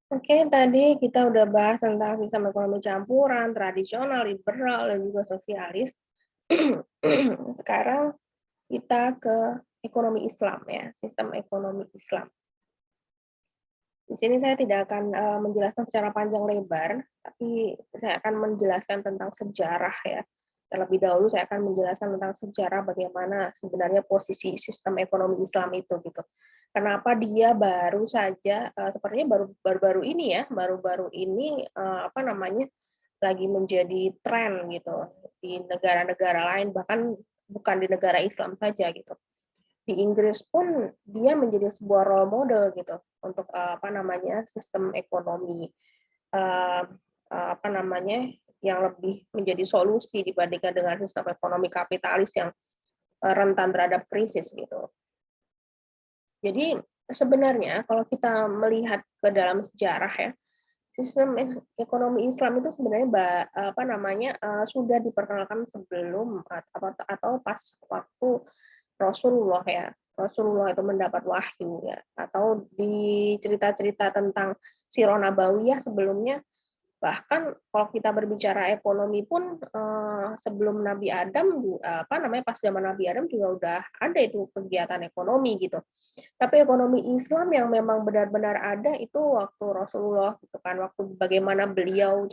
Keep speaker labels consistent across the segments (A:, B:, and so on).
A: Oke, tadi kita udah bahas tentang sistem ekonomi campuran, tradisional, liberal, dan juga sosialis. Sekarang kita ke ekonomi Islam ya, sistem ekonomi Islam. Di sini saya tidak akan menjelaskan secara panjang lebar, tapi saya akan menjelaskan tentang sejarah ya. Terlebih dahulu saya akan menjelaskan tentang sejarah bagaimana sebenarnya posisi sistem ekonomi Islam itu gitu. Kenapa dia baru saja sepertinya baru-baru ini ya, baru-baru ini apa namanya lagi menjadi tren gitu di negara-negara lain, bahkan bukan di negara Islam saja gitu. Di Inggris pun dia menjadi sebuah role model gitu untuk apa namanya sistem ekonomi apa namanya yang lebih menjadi solusi dibandingkan dengan sistem ekonomi kapitalis yang rentan terhadap krisis gitu. Jadi sebenarnya kalau kita melihat ke dalam sejarah ya, sistem ekonomi Islam itu sebenarnya apa namanya sudah diperkenalkan sebelum atau pas waktu Rasulullah ya. Rasulullah itu mendapat wahyu ya, atau di cerita-cerita tentang Sirah Nabawiyah sebelumnya. Bahkan kalau kita berbicara ekonomi pun sebelum Nabi Adam apa namanya pas zaman Nabi Adam juga udah ada itu kegiatan ekonomi gitu. Tapi ekonomi Islam yang memang benar-benar ada itu waktu Rasulullah gitu kan, waktu bagaimana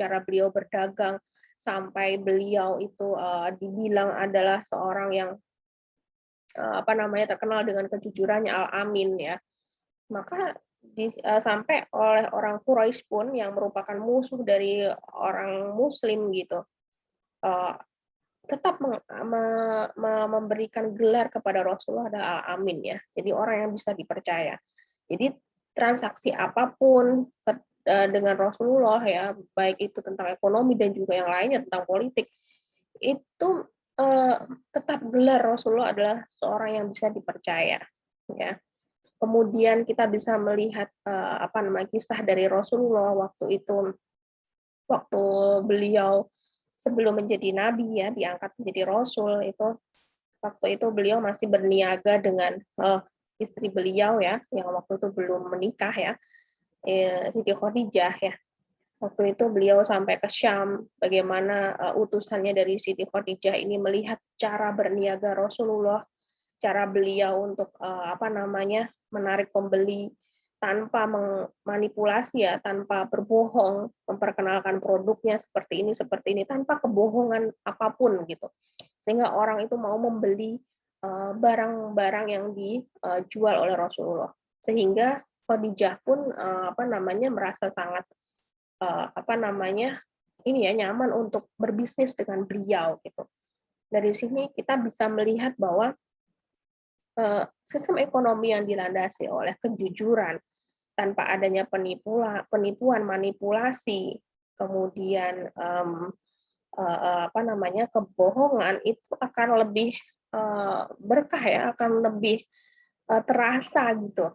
A: cara beliau berdagang sampai beliau itu dibilang adalah seorang yang apa namanya terkenal dengan kejujurannya Al-Amin ya. Maka sampai oleh orang Quraisy pun yang merupakan musuh dari orang Muslim gitu, uh, tetap memberikan gelar kepada Rasulullah adalah Al-Amin ya. Jadi orang yang bisa dipercaya. Jadi transaksi apapun dengan Rasulullah ya, baik itu tentang ekonomi dan juga yang lainnya tentang politik, itu eh, tetap gelar Rasulullah adalah seorang yang bisa dipercaya ya. Kemudian kita bisa melihat apa namanya kisah dari Rasulullah waktu beliau sebelum menjadi nabi ya diangkat menjadi rasul itu waktu itu beliau masih berniaga dengan istri beliau ya yang waktu itu belum menikah ya Siti Khadijah ya. Waktu itu beliau sampai ke Syam, bagaimana utusannya dari Siti Khadijah ini melihat cara berniaga Rasulullah, cara beliau untuk apa namanya menarik pembeli tanpa memanipulasi ya, tanpa berbohong, memperkenalkan produknya seperti ini tanpa kebohongan apapun gitu. Sehingga orang itu mau membeli barang-barang yang dijual oleh Rasulullah. Sehingga Khadijah pun apa namanya merasa sangat apa namanya ini ya nyaman untuk berbisnis dengan beliau gitu. Dari sini kita bisa melihat bahwa sistem ekonomi yang dilandasi oleh kejujuran tanpa adanya penipuan, manipulasi, kemudian apa namanya kebohongan itu akan lebih berkah ya, akan lebih terasa gitu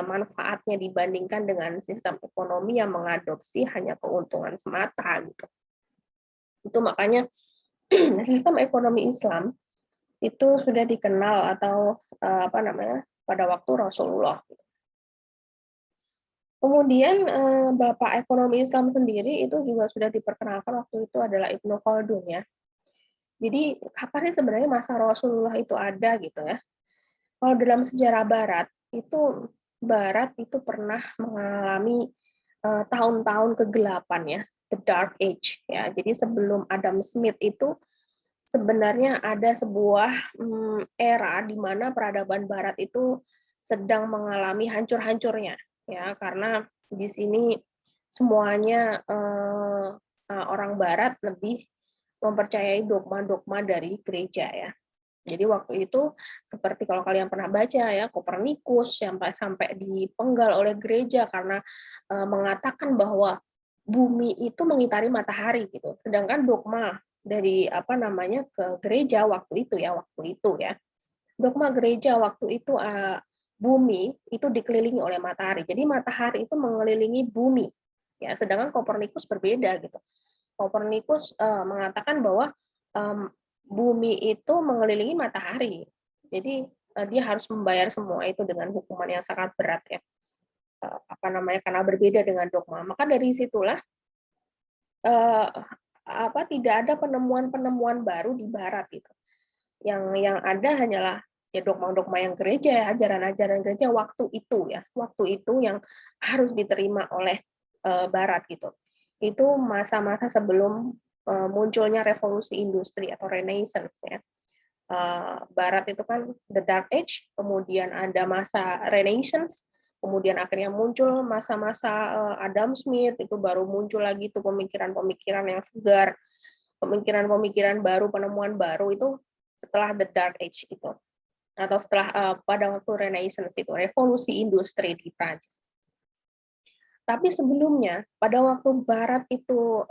A: manfaatnya dibandingkan dengan sistem ekonomi yang mengadopsi hanya keuntungan semata gitu. Itu makanya sistem ekonomi Islam itu sudah dikenal atau apa namanya pada waktu Rasulullah. Kemudian Bapak ekonomi Islam sendiri itu juga sudah diperkenalkan waktu itu adalah Ibnu Khaldun ya. Jadi kapan sih sebenarnya masa Rasulullah itu ada gitu ya? Kalau dalam sejarah Barat itu pernah mengalami tahun-tahun kegelapan ya, the Dark Age ya. Jadi sebelum Adam Smith itu sebenarnya ada sebuah era di mana peradaban Barat itu sedang mengalami hancur-hancurnya ya, karena di sini semuanya orang Barat lebih mempercayai dogma-dogma dari gereja ya. Jadi waktu itu seperti kalau kalian pernah baca ya Kopernikus sampai dipenggal oleh gereja karena mengatakan bahwa bumi itu mengitari matahari gitu. Sedangkan dogma dari apa namanya ke gereja waktu itu ya. Dogma gereja waktu itu bumi itu dikelilingi oleh matahari. Jadi matahari itu mengelilingi bumi. Ya, sedangkan Kopernikus berbeda gitu. Kopernikus mengatakan bahwa bumi itu mengelilingi matahari. Jadi dia harus membayar semua itu dengan hukuman yang sangat berat ya. karena berbeda dengan dogma. Maka dari situlah tidak ada penemuan-penemuan baru di Barat gitu. Yang ada hanyalah ya dogma-dogma yang gereja, ya, ajaran-ajaran gereja waktu itu yang harus diterima oleh Barat gitu. Itu masa-masa sebelum munculnya revolusi industri atau Renaissance ya. Barat itu kan the Dark Age, kemudian ada masa Renaissance, kemudian akhirnya muncul masa-masa Adam Smith, itu baru muncul lagi tuh pemikiran-pemikiran yang segar, pemikiran-pemikiran baru, penemuan baru itu setelah the Dark Age itu, atau setelah pada waktu Renaissance itu, revolusi industri di Prancis. Tapi sebelumnya, pada waktu Barat itu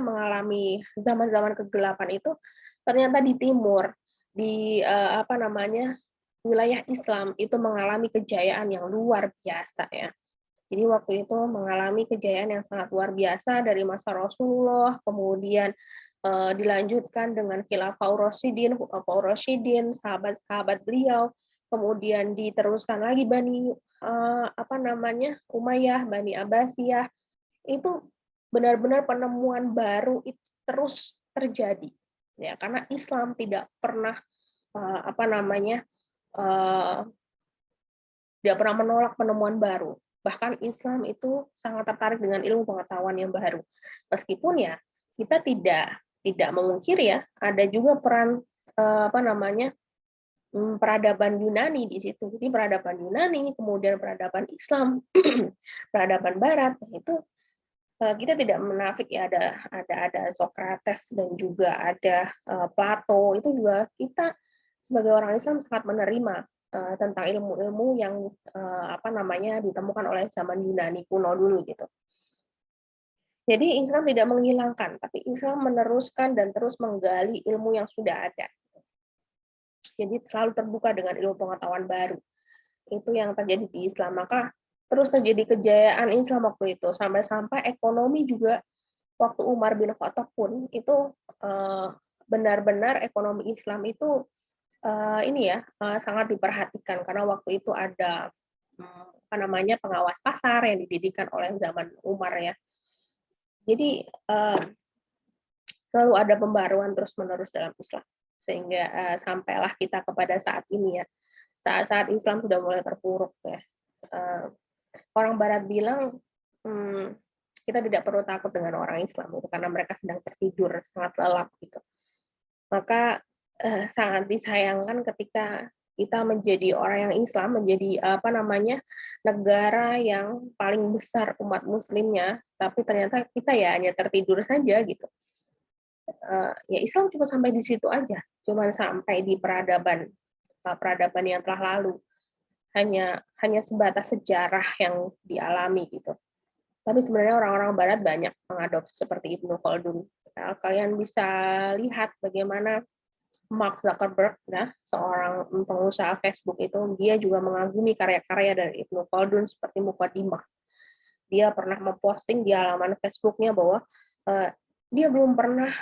A: mengalami zaman-zaman kegelapan itu, ternyata di timur, di wilayah Islam itu mengalami kejayaan yang luar biasa ya. Jadi waktu itu mengalami kejayaan yang sangat luar biasa dari masa Rasulullah, kemudian dilanjutkan dengan Khilafah Rasyidin, sahabat-sahabat beliau, kemudian diteruskan lagi Bani Umayyah, Bani Abbasiyah. Itu benar-benar penemuan baru itu terus terjadi. Ya, karena Islam tidak pernah tidak pernah menolak penemuan baru. Bahkan Islam itu sangat tertarik dengan ilmu pengetahuan yang baru. Meskipun ya kita tidak memungkiri ya ada juga peran peradaban Yunani di situ. Jadi peradaban Yunani, kemudian peradaban Islam, peradaban Barat itu kita tidak menafik ya ada Socrates dan juga ada Plato, itu juga kita sebagai orang Islam sangat menerima tentang ilmu-ilmu yang ditemukan oleh zaman Yunani kuno dulu gitu. Jadi Islam tidak menghilangkan, tapi Islam meneruskan dan terus menggali ilmu yang sudah ada. Jadi selalu terbuka dengan ilmu pengetahuan baru. Itu yang terjadi di Islam. Maka terus terjadi kejayaan Islam waktu itu, sampai-sampai ekonomi juga waktu Umar bin Khattab pun itu benar-benar ekonomi Islam itu sangat diperhatikan, karena waktu itu ada pengawas pasar yang didirikan oleh zaman Umar ya. Jadi selalu ada pembaruan terus-menerus dalam Islam, sehingga sampailah kita kepada saat ini ya. Saat-saat Islam sudah mulai terpuruk ya. Orang Barat bilang kita tidak perlu takut dengan orang Islam itu karena mereka sedang tertidur, sangat lelap gitu. Maka sangat disayangkan ketika kita menjadi orang yang Islam, menjadi negara yang paling besar umat muslimnya, tapi ternyata kita ya hanya tertidur saja gitu. Ya Islam cuma sampai di situ aja, cuma sampai di peradaban yang telah lalu, hanya sebatas sejarah yang dialami gitu. Tapi sebenarnya orang-orang Barat banyak mengadopsi seperti Ibnu Khaldun. Nah, kalian bisa lihat bagaimana Mark Zuckerberg, ya, seorang pengusaha Facebook itu, dia juga mengagumi karya-karya dari Ibnu Khaldun seperti Muqaddimah. Dia pernah memposting di halaman Facebooknya bahwa dia belum pernah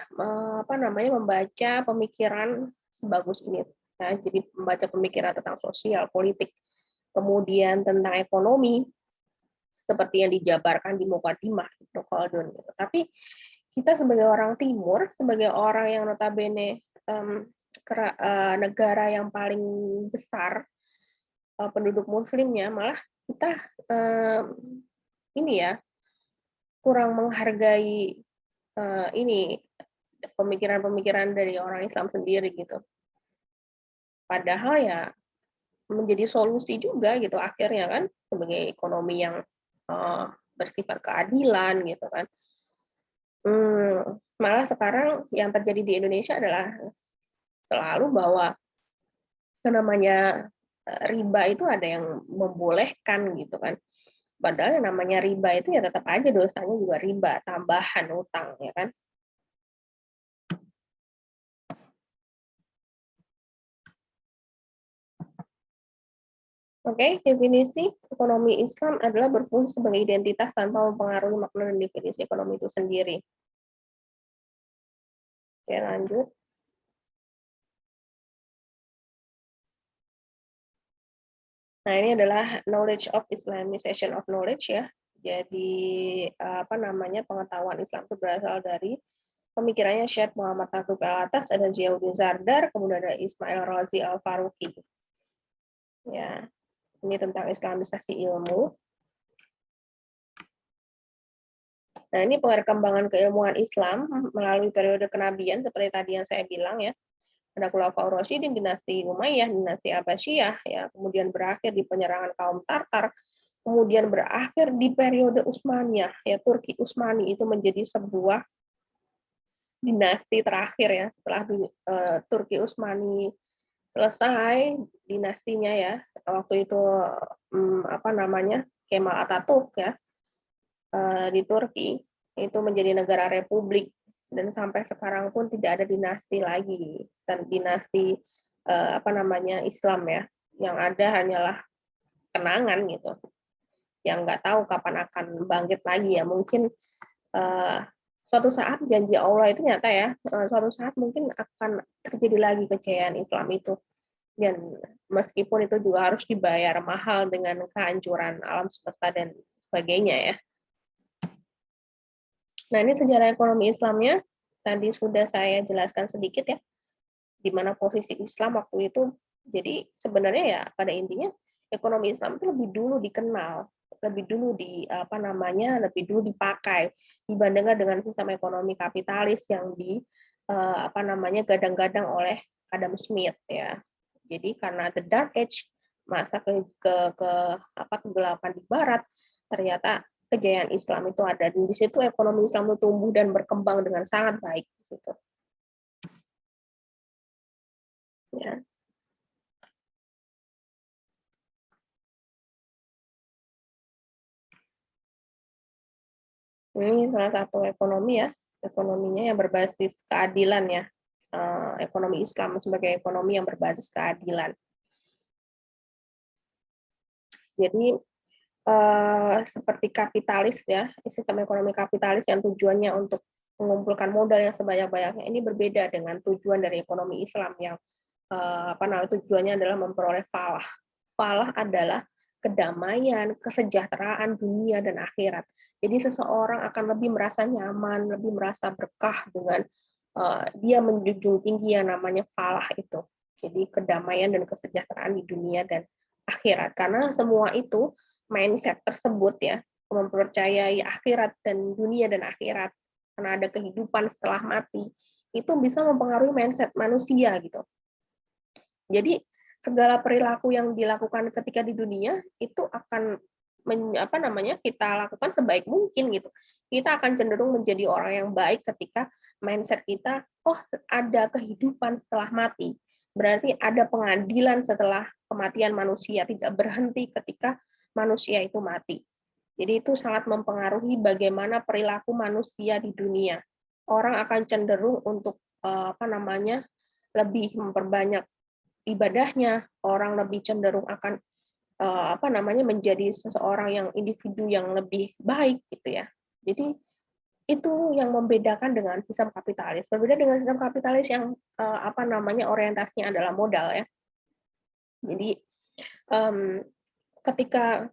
A: membaca pemikiran sebagus ini. Ya, jadi membaca pemikiran tentang sosial, politik, kemudian tentang ekonomi, seperti yang dijabarkan di Muqaddimah Ibnu Khaldun. Tapi kita sebagai orang Timur, sebagai orang yang notabene negara yang paling besar penduduk Muslimnya, malah kita kurang menghargai pemikiran-pemikiran dari orang Islam sendiri gitu. Padahal ya menjadi solusi juga gitu akhirnya kan, sebagai ekonomi yang bersifat keadilan gitu kan. Malah sekarang yang terjadi di Indonesia adalah selalu bahwa namanya riba itu ada yang membolehkan gitu kan. Padahal yang namanya riba itu ya tetap aja dosanya juga riba, tambahan utang ya kan. Oke, definisi ekonomi Islam adalah berfungsi sebagai identitas tanpa mempengaruhi makna dan definisi ekonomi itu sendiri. Oke, lanjut. Nah, ini adalah knowledge of Islamization of knowledge ya. Jadi pengetahuan Islam itu berasal dari pemikirannya Syekh Muhammad Taqi Al-Atas, ada Ziauddin Zardar, kemudian ada Ismail Razi Al-Faruqi. Ya, ini tentang Islamisasi ilmu. Nah, ini perkembangan keilmuan Islam melalui periode kenabian seperti tadi yang saya bilang ya. Ada Khulafaur Rasyidin, dinasti Umayyah, dinasti Abbasiyah, ya, kemudian berakhir di penyerangan kaum Tartar, kemudian berakhir di periode Utsmaniyah, ya, Turki Utsmani itu menjadi sebuah dinasti terakhir ya setelah Turki Utsmani selesai dinastinya ya, waktu itu Kemal Atatürk ya, di Turki itu menjadi negara republik, dan sampai sekarang pun tidak ada dinasti lagi, dan dinasti Islam ya, yang ada hanyalah kenangan gitu, yang nggak tahu kapan akan bangkit lagi ya. Mungkin suatu saat janji Allah itu nyata ya, suatu saat mungkin akan terjadi lagi kejayaan Islam itu, dan meskipun itu juga harus dibayar mahal dengan kehancuran alam semesta dan sebagainya ya. Nah, ini sejarah ekonomi Islamnya tadi sudah saya jelaskan sedikit ya, di mana posisi Islam waktu itu. Jadi sebenarnya ya pada intinya ekonomi Islam itu lebih dulu dikenal, lebih dulu lebih dulu dipakai dibandingkan dengan sistem ekonomi kapitalis yang gadang-gadang oleh Adam Smith ya. Jadi karena the dark age, masa kegelapan di barat, ternyata kejayaan Islam itu ada, dan di situ ekonomi Islam itu tumbuh dan berkembang dengan sangat baik di situ. Ya. Ini salah satu ekonomi ya, ekonominya yang berbasis keadilan ya, ekonomi Islam sebagai ekonomi yang berbasis keadilan. Jadi seperti kapitalis ya, sistem ekonomi kapitalis yang tujuannya untuk mengumpulkan modal yang sebanyak-banyaknya, ini berbeda dengan tujuan dari ekonomi Islam yang tujuannya adalah memperoleh falah. Falah adalah kedamaian, kesejahteraan dunia dan akhirat. Jadi seseorang akan lebih merasa nyaman, lebih merasa berkah dengan dia menjunjung tinggi yang namanya falah itu. Jadi kedamaian dan kesejahteraan di dunia dan akhirat. Karena semua itu mindset tersebut ya, mempercayai akhirat dan dunia dan akhirat, karena ada kehidupan setelah mati, itu bisa mempengaruhi mindset manusia gitu. Jadi segala perilaku yang dilakukan ketika di dunia itu akan kita lakukan sebaik mungkin gitu. Kita akan cenderung menjadi orang yang baik ketika mindset kita, oh ada kehidupan setelah mati. Berarti ada pengadilan setelah kematian manusia, tidak berhenti ketika manusia itu mati. Jadi itu sangat mempengaruhi bagaimana perilaku manusia di dunia. Orang akan cenderung untuk lebih memperbanyak ibadahnya, orang lebih cenderung akan menjadi seseorang yang individu yang lebih baik gitu ya. Jadi itu yang membedakan dengan sistem kapitalis. Berbeda dengan sistem kapitalis yang orientasinya adalah modal ya. Jadi ketika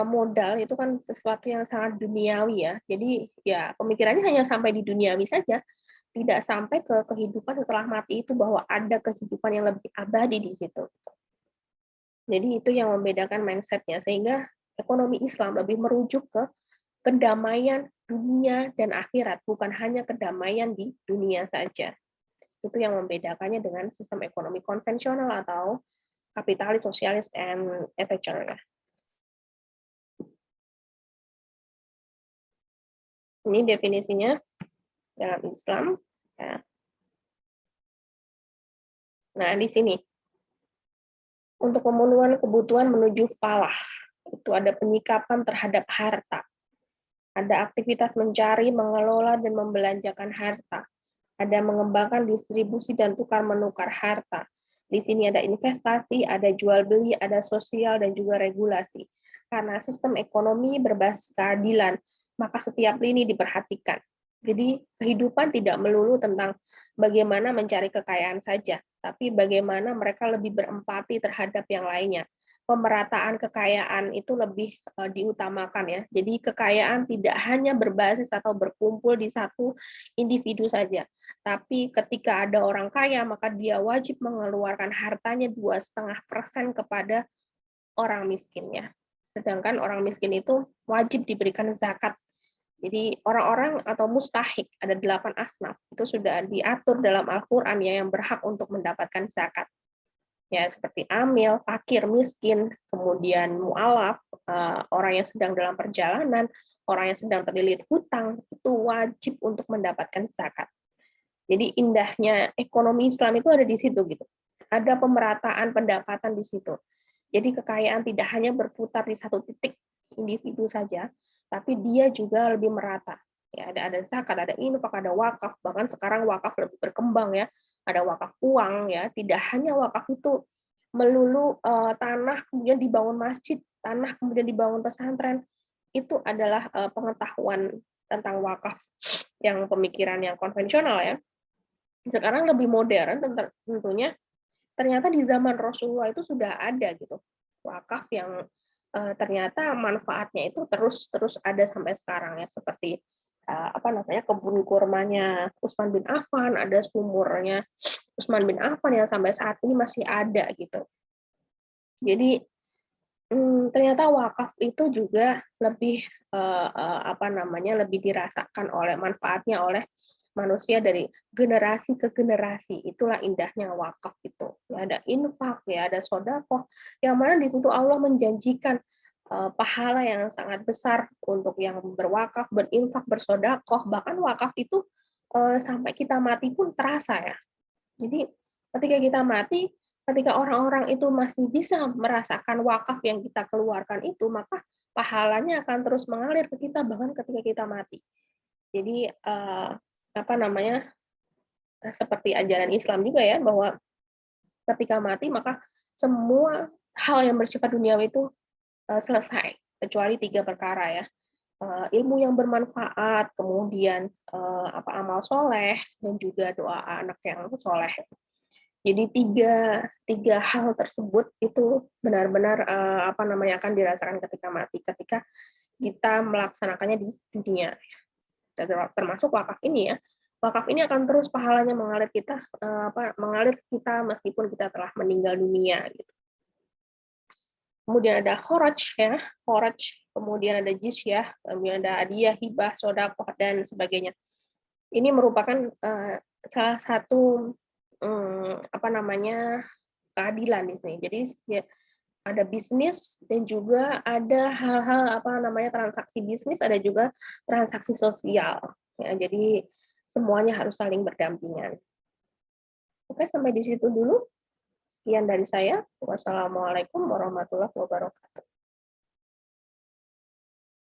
A: modal itu kan sesuatu yang sangat duniawi ya. Jadi ya pemikirannya hanya sampai di duniawi saja, tidak sampai ke kehidupan setelah mati itu, bahwa ada kehidupan yang lebih abadi di situ. Jadi itu yang membedakan mindset-nya, sehingga ekonomi Islam lebih merujuk ke kedamaian dunia dan akhirat, bukan hanya kedamaian di dunia saja. Itu yang membedakannya dengan sistem ekonomi konvensional atau kapitalis, sosialis, and etc. Ini definisinya dalam Islam. Nah, di sini untuk pemenuhan kebutuhan menuju falah, itu ada penyikapan terhadap harta, ada aktivitas mencari, mengelola, dan membelanjakan harta, ada mengembangkan distribusi dan tukar-menukar harta. Di sini ada investasi, ada jual beli, ada sosial, dan juga regulasi. Karena sistem ekonomi berbasis keadilan, maka setiap lini diperhatikan. Jadi kehidupan tidak melulu tentang bagaimana mencari kekayaan saja, tapi bagaimana mereka lebih berempati terhadap yang lainnya. pemerataan kekayaan itu lebih diutamakan ya. Jadi kekayaan tidak hanya berbasis atau berkumpul di satu individu saja, tapi ketika ada orang kaya maka dia wajib mengeluarkan hartanya 2,5% kepada orang miskin ya. Sedangkan orang miskin itu wajib diberikan zakat. Jadi orang-orang atau mustahik ada 8 asnaf itu sudah diatur dalam Al-Qur'an ya yang berhak untuk mendapatkan zakat. Ya seperti amil, fakir, miskin, kemudian mualaf, orang yang sedang dalam perjalanan, orang yang sedang terlilit hutang, itu wajib untuk mendapatkan zakat. Jadi indahnya ekonomi Islam itu ada di situ gitu. Ada pemerataan pendapatan di situ. Jadi kekayaan tidak hanya berputar di satu titik individu saja, tapi dia juga lebih merata. Ya, ada zakat, ada infak, ada wakaf, bahkan sekarang wakaf lebih berkembang ya. Ada wakaf uang ya, tidak hanya wakaf itu melulu tanah kemudian dibangun masjid, tanah kemudian dibangun pesantren. Itu adalah pengetahuan tentang wakaf yang pemikiran yang konvensional ya. Sekarang lebih modern tentunya ternyata di zaman Rasulullah itu sudah ada gitu wakaf yang ternyata manfaatnya itu terus ada sampai sekarang ya seperti apa namanya kebun kurmanya Utsman bin Affan, ada sumurnya Utsman bin Affan yang sampai saat ini masih ada gitu. Jadi ternyata wakaf itu juga lebih apa namanya lebih dirasakan oleh manfaatnya oleh manusia dari generasi ke generasi. Itulah indahnya wakaf itu. Ya, ada infak, ya ada sedekah, yang mana di situ Allah menjanjikan pahala yang sangat besar untuk yang berwakaf, berinfak, bersedekah. Bahkan wakaf itu sampai kita mati pun terasa ya. Jadi ketika kita mati, ketika orang-orang itu masih bisa merasakan wakaf yang kita keluarkan itu, maka pahalanya akan terus mengalir ke kita bahkan ketika kita mati. Jadi apa namanya seperti ajaran Islam juga ya bahwa ketika mati maka semua hal yang bersifat duniawi itu selesai kecuali 3 perkara ya. Ilmu yang bermanfaat, kemudian apa amal soleh dan juga doa anak yang soleh. Jadi tiga hal tersebut itu benar-benar apa namanya akan dirasakan ketika mati, ketika kita melaksanakannya di dunia. Termasuk wakaf ini ya. Wakaf ini akan terus pahalanya mengalir kita mengalir kita meskipun kita telah meninggal dunia gitu. Kemudian ada kharaj ya, kharaj, kemudian ada jizyah, kemudian ada hadiah, hibah, sedekah dan sebagainya. Ini merupakan salah satu apa namanya keadilan di sini. Jadi ya, ada bisnis dan juga ada hal-hal apa namanya transaksi bisnis, ada juga transaksi sosial. Ya, jadi semuanya harus saling berdampingan. Oke, sampai di situ dulu. Sekian dari saya. Wassalamualaikum warahmatullahi wabarakatuh.